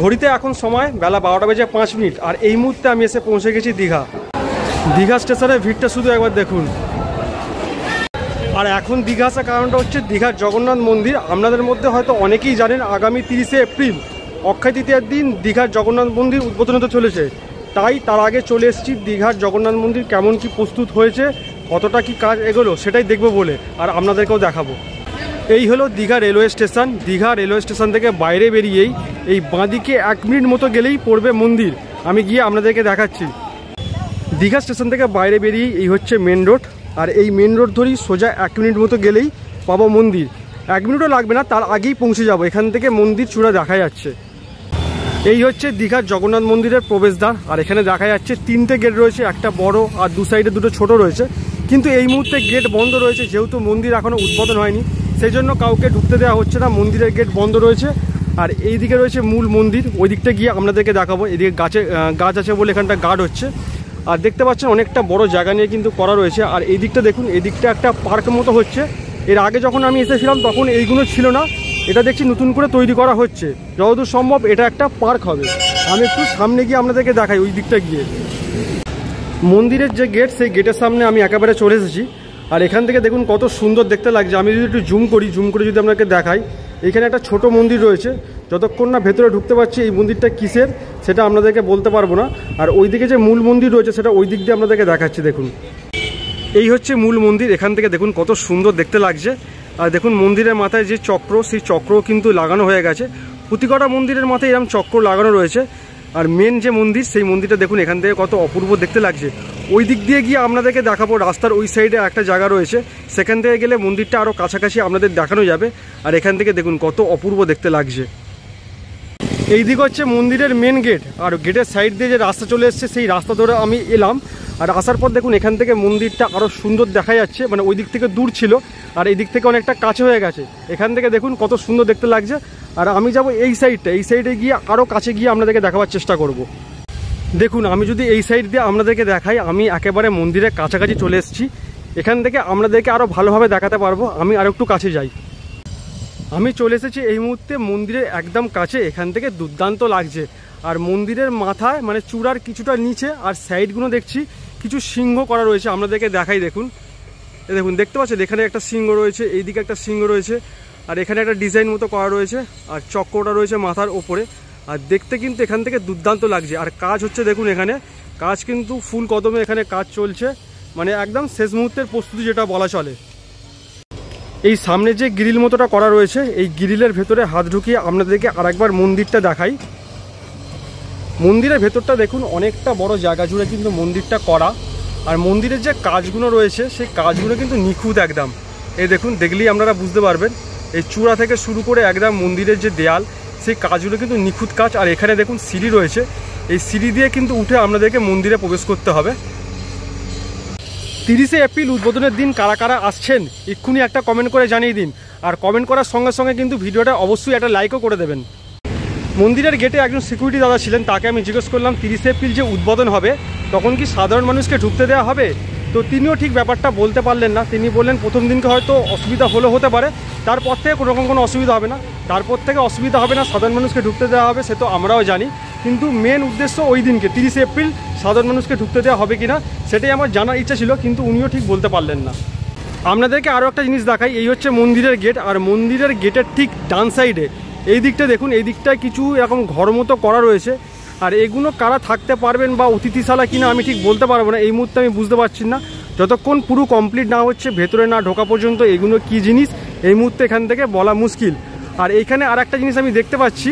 ঘড়িতে এখন সময় বেলা 12:05 আর এই মুহূর্তে আমি এসে পৌঁছে গেছি দীঘা। দীঘা স্টেশনের ভিড়টা শুধু একবার দেখুন। আর এখন দীঘা আসার কারণটা হচ্ছে দীঘার জগন্নাথ মন্দির। আপনাদের মধ্যে হয়তো অনেকেই জানেন আগামী 30শে এপ্রিল অক্ষয় তৃতীয়ার দিন দীঘার জগন্নাথ মন্দির উদ্বোধন হতে চলেছে। তাই তার আগে চলে এসেছি দীঘার জগন্নাথ মন্দির কেমন কি প্রস্তুত হয়েছে, কতটা কি কাজ এগোলো সেটাই দেখবো বলে, আর আপনাদেরকেও দেখাবো। এই হলো Digha railway station. Digha railway station থেকে বাইরে বেরিয়েই এই বাঁদিকে 1 মিনিট মতো গেলেই পড়বে মন্দির। আমি গিয়ে আপনাদেরকে দেখাচ্ছি। দীঘা স্টেশন থেকে বাইরে বেরিয়েই এই হচ্ছে মেন রোড, আর এই মেন রোড ধরেই সোজা 1 মিনিট মতো গেলেই পাবো মন্দির। 1 মিনিটও লাগবে না, তার আগেই পৌঁছে যাবো। এখান থেকে মন্দির চূড়া দেখা যাচ্ছে। এই হচ্ছে দীঘার জগন্নাথ মন্দিরের প্রবেশদ্বার। আর এখানে দেখা যাচ্ছে 3টে গেট রয়েছে, একটা বড় আর 2 সাইডে 2টো ছোট রয়েছে। কিন্তু এই মুহূর্তে গেট বন্ধ রয়েছে, যেহেতু মন্দির এখনও উদ্বোধন হয়নি, সেই জন্য কাউকে ঢুকতে দেওয়া হচ্ছে না। মন্দিরের গেট বন্ধ রয়েছে। আর এই দিকে রয়েছে মূল মন্দির, ওই দিকটা গিয়ে আপনাদেরকে দেখাবো। এদিকে গাছ আছে বলে এখানটা গার্ড হচ্ছে। আর দেখতে পাচ্ছেন অনেকটা বড় জায়গা নিয়ে কিন্তু করা রয়েছে। আর এই দিকটা দেখুন, এই দিকটা একটা পার্ক মতো হচ্ছে। এর আগে যখন আমি এসেছিলাম তখন এইগুলো ছিল না, এটা দেখছি নতুন করে তৈরি করা হচ্ছে। যতদূর সম্ভব এটা একটা পার্ক হবে। আমি একটু সামনে গিয়ে আপনাদেরকে দেখাই ওই দিকটা গিয়ে। মন্দিরের যে গেট, সেই গেটের সামনে আমি একেবারে চলে এসেছি। আর এখান থেকে দেখুন কত সুন্দর দেখতে লাগছে। আমি যদি একটু জুম করে যদি আপনাকে দেখাই, এখানে একটা ছোট মন্দির রয়েছে। যতক্ষণ না ভেতরে ঢুকতে পারছি এই মন্দিরটা কিসের সেটা আপনাদেরকে বলতে পারবো না। আর ওই দিকে যে মূল মন্দির রয়েছে সেটা ওই দিক দিয়ে আপনাদেরকে দেখাচ্ছি। দেখুন এই হচ্ছে মূল মন্দির। এখান থেকে দেখুন কত সুন্দর দেখতে লাগছে। আর দেখুন মন্দিরের মাথায় যে চক্র, সেই চক্রও কিন্তু লাগানো হয়ে গেছে। প্রতিকটা মন্দিরের মাথায় এরকম চক্র লাগানো রয়েছে। আর মেন যে মন্দির, সেই মন্দিরটা দেখুন এখান থেকে কত অপূর্ব দেখতে লাগছে। ওই দিক দিয়ে গিয়ে আপনাদেরকে দেখাবো। রাস্তার ওই সাইডে একটা জায়গা রয়েছে, সেখান থেকে গেলে মন্দিরটা আরও কাছাকাছি আপনাদের দেখানো যাবে। আর এখান থেকে দেখুন কত অপূর্ব দেখতে লাগছে। এই দিক হচ্ছে মন্দিরের মেন গেট। আর গেটের সাইড দিয়ে যে রাস্তা চলে এসছে, সেই রাস্তা ধরে আমি এলাম। আর আসার পর দেখুন এখান থেকে মন্দিরটা আরও সুন্দর দেখা যাচ্ছে। মানে ওই দিক থেকে দূর ছিল, আর এই দিক থেকে অনেকটা কাছে হয়ে গেছে। এখান থেকে দেখুন কত সুন্দর দেখতে লাগছে। আর আমি যাব এই সাইডে গিয়ে আরও কাছে গিয়ে আপনাদেরকে দেখাবার চেষ্টা করব। দেখুন আমি যদি এই সাইড দিয়ে আপনাদেরকে দেখাই, আমি একেবারে মন্দিরের কাছাকাছি চলে এসেছি। এখান থেকে আপনাদেরকে আরও ভালোভাবে দেখাতে পারবো। আমি আরও একটু কাছে যাই। আমি চলে এসেছি এই মুহূর্তে মন্দিরের একদম কাছে। এখান থেকে দুর্দান্ত লাগছে। আর মন্দিরের মাথায় মানে চূড়ার কিছুটা নিচে আর সাইডগুলো দেখছি কিছু সিংহ করা রয়েছে। আপনাদেরকে দেখাই। দেখুন দেখুন দেখতে পাচ্ছেন এখানে একটা সিংহ রয়েছে, এইদিকে একটা সিংহ রয়েছে, আর এখানে একটা ডিজাইন মতো করা রয়েছে, আর চক্রটা রয়েছে মাথার ওপরে। আর দেখতে কিন্তু এখান থেকে দুর্দান্ত লাগছে। আর কাজ হচ্ছে দেখুন, এখানে কাজ কিন্তু ফুল কদমে এখানে কাজ চলছে। মানে একদম শেষ মুহূর্তের প্রস্তুতি যেটা বলা চলে। এই সামনে যে গ্রিল মতোটা করা রয়েছে, এই গ্রিলের ভেতরে হাত ঢুকিয়ে আপনাদেরকে আরেকবার মন্দিরটা দেখাই। মন্দিরের ভেতরটা দেখুন অনেকটা বড় জায়গা জুড়ে কিন্তু মন্দিরটা করা। আর মন্দিরের যে কাজগুলো রয়েছে সেই কাজগুলো কিন্তু নিখুঁত একদম। এই দেখুন, দেখলেই আপনারা বুঝতে পারবেন। এই চূড়া থেকে শুরু করে একদম মন্দিরের যে দেয়াল, সেই কাজগুলো কিন্তু নিখুঁত কাজ। আর এখানে দেখুন সিঁড়ি রয়েছে, এই সিঁড়ি দিয়ে কিন্তু উঠে আপনাদেরকে মন্দিরে প্রবেশ করতে হবে। 30শে এপ্রিল উদ্বোধনের দিন কারা কারা আসছেন এক্ষুনি একটা কমেন্ট করে জানিয়ে দিন। আর কমেন্ট করার সঙ্গে সঙ্গে কিন্তু ভিডিওটা অবশ্যই একটা লাইকও করে দেবেন। মন্দিরের গেটে একজন সিকিউরিটি দাদা ছিলেন, তাকে আমি জিজ্ঞেস করলাম 30শে এপ্রিল যে উদ্বোধন হবে তখন কি সাধারণ মানুষকে ঢুকতে দেওয়া হবে। তো তিনিও ঠিক ব্যাপারটা বলতে পারলেন না। তিনি বললেন প্রথম দিনকে হয়তো অসুবিধা হতে পারে, তারপর থেকে কোনো অসুবিধা হবে না। তারপর থেকে অসুবিধা হবে না, সাধারণ মানুষকে ঢুকতে দেওয়া হবে, সে তো আমরাও জানি। কিন্তু মেন উদ্দেশ্য ওই দিনকে 30শে এপ্রিল সাধারণ মানুষকে ঢুকতে দেওয়া হবে কিনা সেটাই আমার জানার ইচ্ছা ছিল, কিন্তু উনিও ঠিক বলতে পারলেন না। আপনাদেরকে আরও একটা জিনিস দেখাই। এই হচ্ছে মন্দিরের গেট। আর মন্দিরের গেটের ঠিক ডান সাইডে এই দিকটা দেখুন, এই দিকটায় কিছু এরকম ঘর মতো করা রয়েছে। আর এগুলো কারা থাকতে পারবেন বা অতিথিশালা কিনা আমি ঠিক বলতে পারবো না, এই মুহূর্তে আমি বুঝতে পারছি না। যতক্ষণ পুরো কমপ্লিট না হচ্ছে, ভেতরে না ঢোকা পর্যন্ত এগুলো কী জিনিস এই মুহূর্তে এখান থেকে বলা মুশকিল। আর এইখানে আর একটা জিনিস আমি দেখতে পাচ্ছি,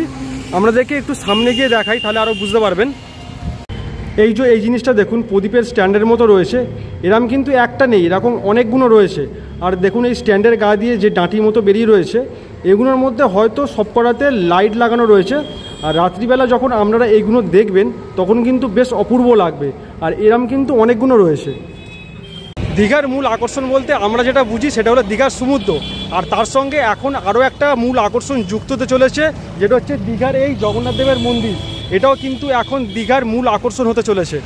আপনাদেরকে একটু সামনে গিয়ে দেখাই তাহলে আরও বুঝতে পারবেন। এই জিনিসটা দেখুন, প্রদীপের স্ট্যান্ডের মতো রয়েছে। এরকম কিন্তু একটা নেই, এরকম অনেকগুলো রয়েছে। আর দেখুন এই স্ট্যান্ডের গা দিয়ে যে ডাঁটি মতো বেরিয়ে রয়েছে, এগুলোর মধ্যে হয়তো সব করাতে লাইট লাগানো রয়েছে। আর রাত্রিবেলা যখন আপনারা এইগুলো দেখবেন তখন কিন্তু বেশ অপূর্ব লাগবে। আর এরম কিন্তু অনেকগুলো রয়েছে। দীঘার মূল আকর্ষণ বলতে আমরা যেটা বুঝি সেটা হলো দীঘার সমুদ্র। আর তার সঙ্গে এখন আরও একটা মূল আকর্ষণ যুক্ত হতে চলেছে, যেটা হচ্ছে দীঘার এই জগন্নাথ দেবের মন্দির। এটাও কিন্তু এখন দীঘার মূল আকর্ষণ হতে চলেছে।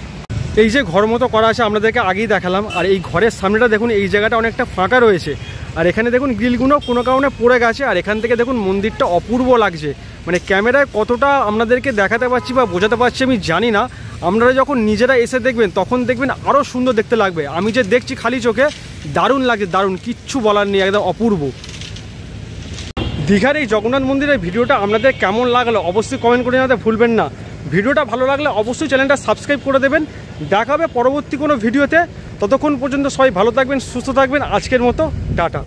এই যে ঘর মতো করা আছে আপনাদেরকে আগেই দেখালাম। আর এই ঘরের সামনেটা দেখুন, এই জায়গাটা অনেকটা ফাঁকা রয়েছে। আর এখানে দেখুন গ্রিলগুলো কোনো কারণে পড়ে গেছে। আর এখান থেকে দেখুন মন্দিরটা অপূর্ব লাগছে, মানে ক্যামেরায় কতটা আপনাদেরকে দেখাতে পারছি বা বোঝাতে পারছি আমি জানি না। আপনারা যখন নিজেরা এসে দেখবেন তখন দেখবেন আরও সুন্দর দেখতে লাগবে। আমি যে দেখছি খালি চোখে দারুণ লাগছে, দারুণ, কিচ্ছু বলার নেই, একদম অপূর্ব। দীঘার এই জগন্নাথ মন্দিরের ভিডিওটা আপনাদের কেমন লাগলো অবশ্যই কমেন্ট করে জানাতে ভুলবেন না। ভিডিওটা ভালো লাগলে অবশ্যই চ্যানেলটা সাবস্ক্রাইব করে দেবেন। দেখা হবে পরবর্তী কোনো ভিডিওতে। ততক্ষণ পর্যন্ত সবাই ভালো থাকবেন, সুস্থ থাকবেন। আজকের মতো টাটা।